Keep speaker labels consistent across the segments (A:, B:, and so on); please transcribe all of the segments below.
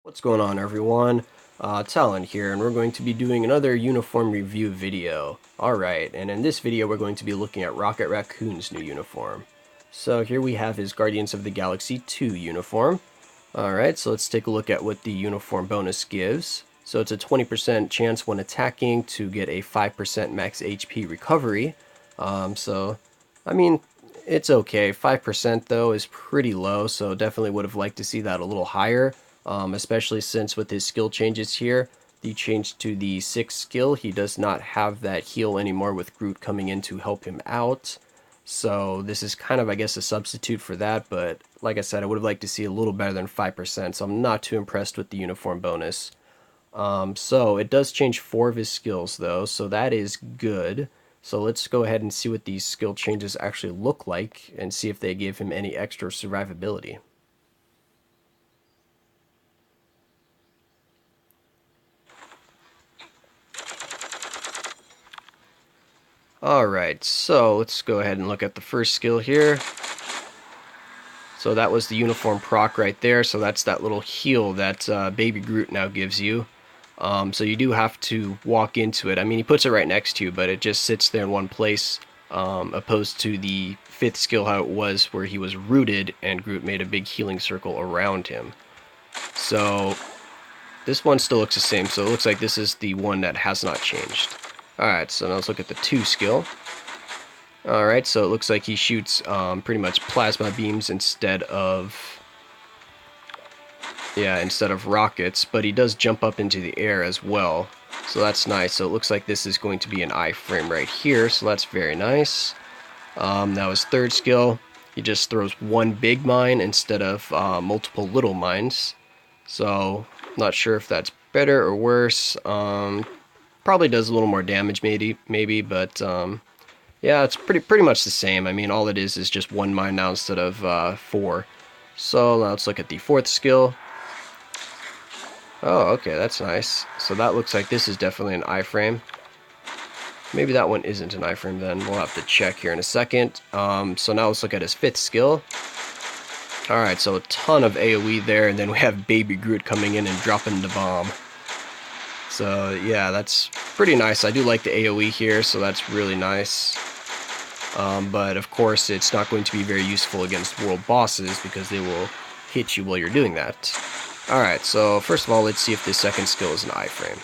A: What's going on, everyone? Talon here, and we're going to be doing another uniform review video. Alright, and in this video we're going to be looking at Rocket Raccoon's new uniform. So here we have his Guardians of the Galaxy 2 uniform. Alright, so let's take a look at what the uniform bonus gives. So it's a 20% chance when attacking to get a 5% max HP recovery. I mean, it's okay. 5% though is pretty low, so definitely would have liked to see that a little higher. Especially since with his skill changes here, the change to the 6th skill, he does not have that heal anymore with Groot coming in to help him out. So this is kind of, I guess, a substitute for that, but like I said, I would have liked to see a little better than 5%, so I'm not too impressed with the uniform bonus. So it does change 4 of his skills though, so that is good. So let's go ahead and see what these skill changes actually look like and see if they give him any extra survivability. Alright, so let's go ahead and look at the first skill here. So that was the uniform proc right there, so that's that little heal that Baby Groot now gives you. So you do have to walk into it. I mean, he puts it right next to you, but it just sits there in one place, opposed to the 5th skill how it was where he was rooted and Groot made a big healing circle around him. So this one still looks the same, so it looks like this is the one that has not changed. Alright, so now let's look at the 2 skill. Alright, so it looks like he shoots pretty much plasma beams instead of rockets, but he does jump up into the air as well. So that's nice. So it looks like this is going to be an iframe right here, so that's very nice. Now his 3rd skill, he just throws one big mine instead of multiple little mines. So not sure if that's better or worse. Probably does a little more damage maybe, but yeah, it's pretty much the same. I mean, all it is just one mine now instead of 4. So now let's look at the 4th skill. Oh, okay, that's nice. So that looks like this is definitely an iframe. Maybe that one isn't an iframe then. We'll have to check here in a second. So now let's look at his 5th skill. Alright, so a ton of AoE there, and then we have Baby Groot coming in and dropping the bomb. So yeah, that's pretty nice. I do like the AoE here, so that's really nice. But of course, it's not going to be very useful against world bosses because they will hit you while you're doing that. Alright, so first of all, let's see if this 2nd skill is an iframe.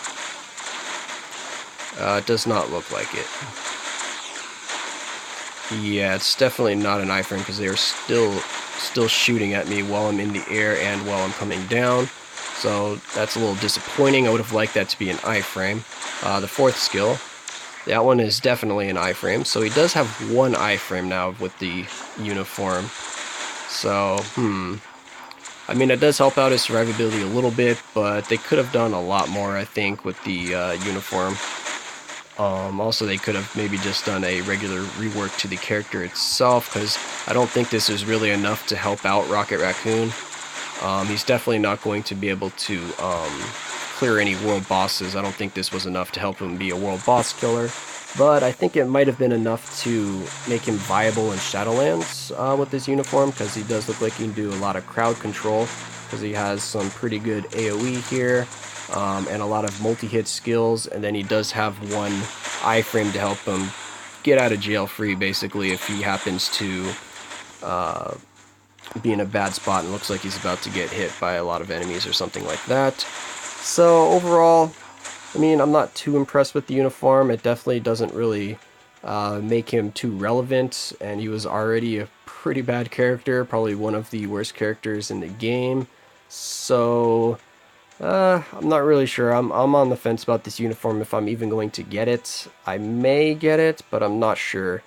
A: It does not look like it. Yeah, it's definitely not an iframe because they are still shooting at me while I'm in the air and while I'm coming down. So that's a little disappointing. I would have liked that to be an iframe. The 4th skill, that one is definitely an iframe. So he does have one iframe now with the uniform. So, I mean, it does help out his survivability a little bit, but they could have done a lot more, I think, with the uniform. Also, they could have maybe just done a regular rework to the character itself, because I don't think this is really enough to help out Rocket Raccoon. He's definitely not going to be able to clear any world bosses. I don't think this was enough to help him be a world boss killer, but I think it might have been enough to make him viable in Shadowlands with this uniform, because he does look like he can do a lot of crowd control, because he has some pretty good AoE here. And a lot of multi-hit skills, and then he does have one iframe to help him get out of jail free, basically, if he happens to be in a bad spot and looks like he's about to get hit by a lot of enemies or something like that. So overall, I mean, I'm not too impressed with the uniform. It definitely doesn't really make him too relevant, and he was already a pretty bad character, probably one of the worst characters in the game. So I'm not really sure. I'm on the fence about this uniform if I'm even going to get it. I may get it, but I'm not sure.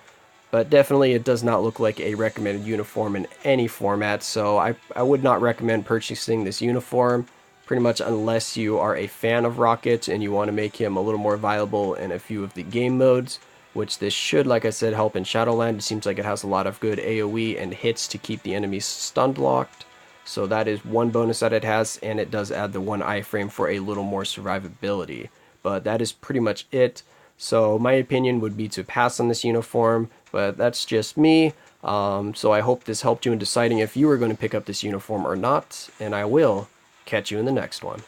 A: But definitely it does not look like a recommended uniform in any format, so I would not recommend purchasing this uniform, pretty much unless you are a fan of Rocket and you want to make him a little more viable in a few of the game modes, which this should, like I said, help in Shadowland. It seems like it has a lot of good AoE and hits to keep the enemies stun locked. So that is one bonus that it has, and it does add the one iframe for a little more survivability. But that is pretty much it. So my opinion would be to pass on this uniform, but that's just me. So I hope this helped you in deciding if you were going to pick up this uniform or not, and I will Catch you in the next one.